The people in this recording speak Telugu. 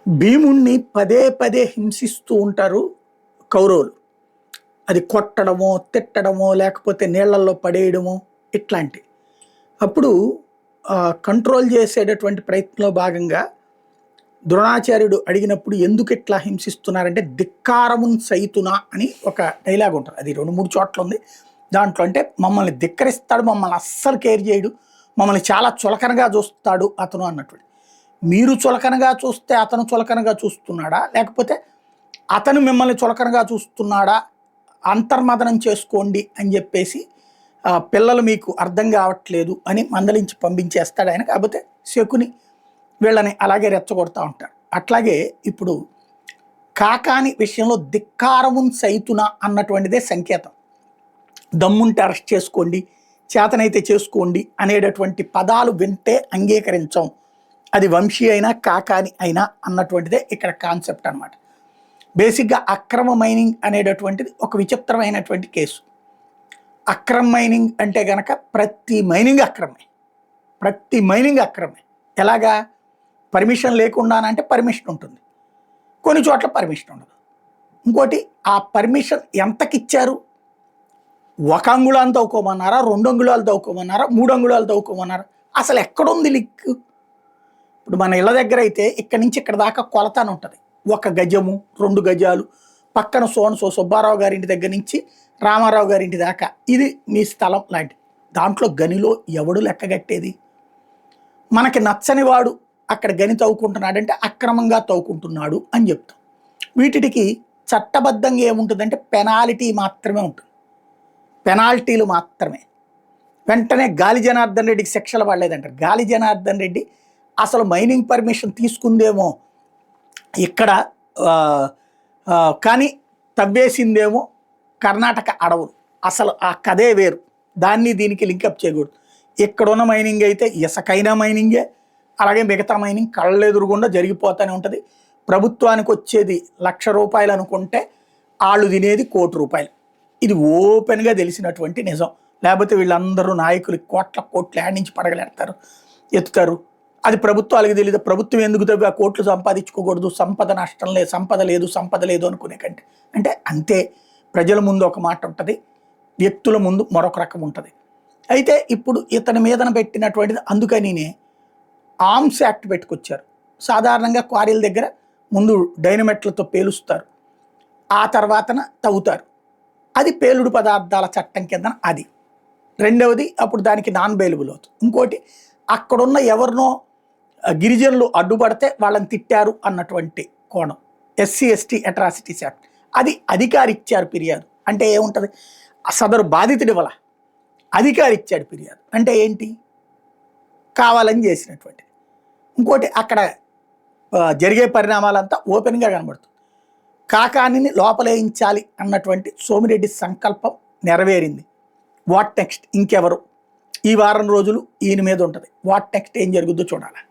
భీముణ్ణి పదే పదే హింసిస్తూ ఉంటారు కౌరవులు. అది కొట్టడమో, తిట్టడమో, లేకపోతే నీళ్ళల్లో పడేయడమో ఇట్లాంటి. అప్పుడు కంట్రోల్ చేసేటటువంటి ప్రయత్నంలో భాగంగా ద్రోణాచార్యుడు అడిగినప్పుడు ఎందుకు ఇట్లా హింసిస్తున్నారంటే ధిక్కారమున్ సైతునా అని ఒక డైలాగ్ ఉంటుంది. అది 2-3 చోట్ల ఉంది. దాంట్లో అంటే మమ్మల్ని ధిక్కరిస్తాడు, మమ్మల్ని అస్సలు కేర్ చేయడు, మమ్మల్ని చాలా చులకనగా చూస్తాడు అతను అన్నటువంటి. మీరు చులకనగా చూస్తే అతను చులకనగా చూస్తున్నాడా, లేకపోతే అతను మిమ్మల్ని చులకనగా చూస్తున్నాడా, అంతర్మదనం చేసుకోండి అని చెప్పేసి పిల్లలు మీకు అర్థం కావట్లేదు అని మందలించి పంపించేస్తాడు ఆయన. కాకపోతే శకుని వీళ్ళని అలాగే రెచ్చగొడతా ఉంటారు. అట్లాగే ఇప్పుడు కాకాని విషయంలో ధిక్కారమున్ సైతున అన్నటువంటిదే సంకేతం. దమ్ముంటే అరెస్ట్ చేసుకోండి, చేతనైతే చేసుకోండి అనేటటువంటి పదాలు వింటే అంగీకరించం, అది వంశీ అయినా కాకాని అయినా అన్నటువంటిదే ఇక్కడ కాన్సెప్ట్ అనమాట. బేసిక్గా అక్రమ మైనింగ్ అనేటటువంటిది ఒక విచిత్రమైనటువంటి కేసు. అక్రమ మైనింగ్ అంటే గనక ప్రతి మైనింగ్ అక్రమే. ఎలాగా? పర్మిషన్ లేకుండానంటే పర్మిషన్ ఉంటుంది, కొన్ని చోట్ల పర్మిషన్ ఉండదు. ఇంకోటి, ఆ పర్మిషన్ ఎంతకిచ్చారు? 1 అంగుళాలు తవ్వుకోమన్నారా, 2 అంగుళాలు తవ్వుకోమన్నారా, 3 అంగుళాలు తవ్వుకోమన్నారా? అసలు ఎక్కడుంది లిక్? ఇప్పుడు మన ఇళ్ళ దగ్గర అయితే ఇక్కడి నుంచి ఇక్కడ దాకా కొలత అని ఉంటుంది. 1 గజము, 2 గజాలు, పక్కన సుబ్బారావు గారింటి దగ్గర నుంచి రామారావు గారింటి దాకా ఇది మీ స్థలం లాంటి. దాంట్లో గనిలో ఎవడు లెక్కగట్టేది? మనకి నచ్చని వాడు అక్కడ గని తవ్వుకుంటున్నాడంటే అక్రమంగా తవ్వుకుంటున్నాడు అని చెప్తాం. వీటికి చట్టబద్ధంగా ఏముంటుందంటే పెనాల్టీ మాత్రమే ఉంటుంది, పెనాల్టీలు మాత్రమే. వెంటనే గాలి జనార్దన్ రెడ్డికి శిక్షలు పడలేదంటారు. గాలి జనార్దన్ రెడ్డి అసలు మైనింగ్ పర్మిషన్ తీసుకుందేమో ఇక్కడ, కానీ తవ్వేసిందేమో కర్ణాటక అడవులు. అసలు ఆ కథే వేరు, దాన్ని దీనికి లింకప్ చేయకూడదు. ఇక్కడున్న మైనింగ్ అయితే ఇసుకైనా మైనింగే, అలాగే మిగతా మైనింగ్ కళ్ళెదురుగుండా జరిగిపోతూనే ఉంటుంది. ప్రభుత్వానికి వచ్చేది ₹1,00,000 అనుకుంటే వాళ్ళు తినేది ₹1,00,00,000. ఇది ఓపెన్గా తెలిసినటువంటి నిజం. లేకపోతే వీళ్ళందరూ నాయకులు కోట్ల నుంచి పడగలెడతారు, ఎత్తుతారు. అది ప్రభుత్వాలకు తెలియదు. ప్రభుత్వం ఎందుకు తవ్వి ఆ కోట్లు సంపాదించుకోకూడదు, సంపద లేదు అనుకునే కంటే. అంటే అంతే, ప్రజల ముందు ఒక మాట ఉంటుంది, వ్యక్తుల ముందు మరొక రకం ఉంటుంది. అయితే ఇప్పుడు ఇతని మీదన పెట్టినటువంటిది, అందుకనినే ఆర్మ్స్ యాక్ట్ పెట్టుకొచ్చారు. సాధారణంగా క్వారీల దగ్గర ముందు డైనమెట్లతో పేలుస్తారు, ఆ తర్వాతన తవ్వుతారు. అది పేలుడు పదార్థాల చట్టం కింద అది. రెండవది, అప్పుడు దానికి నాన్ బెయిలబుల్ అవుతుంది. ఇంకోటి, అక్కడున్న ఎవరినో గిరిజనులు అడ్డుపడితే వాళ్ళని తిట్టారు అన్నటువంటి కోణం, SC/ST అట్రాసిటీస్ యాక్ట్. అది అధికారి ఇచ్చారు ఫిర్యాదు అంటే ఏముంటుంది? సదరు బాధితుడి వల్ల అధికారి ఇచ్చాడు ఫిర్యాదు అంటే ఏంటి? కావాలని చేసినటువంటి. ఇంకోటి, అక్కడ జరిగే పరిణామాలంతా ఓపెన్గా కనబడుతుంది. కాకానిని లోపలేయించాలి అన్నటువంటి సోమిరెడ్డి సంకల్పం నెరవేరింది. What next? ఇంకెవరు? ఈ వారం రోజులు ఈయన మీద ఉంటుంది. వాట్ నెక్స్ట్ ఏం జరుగుద్దో చూడాలి.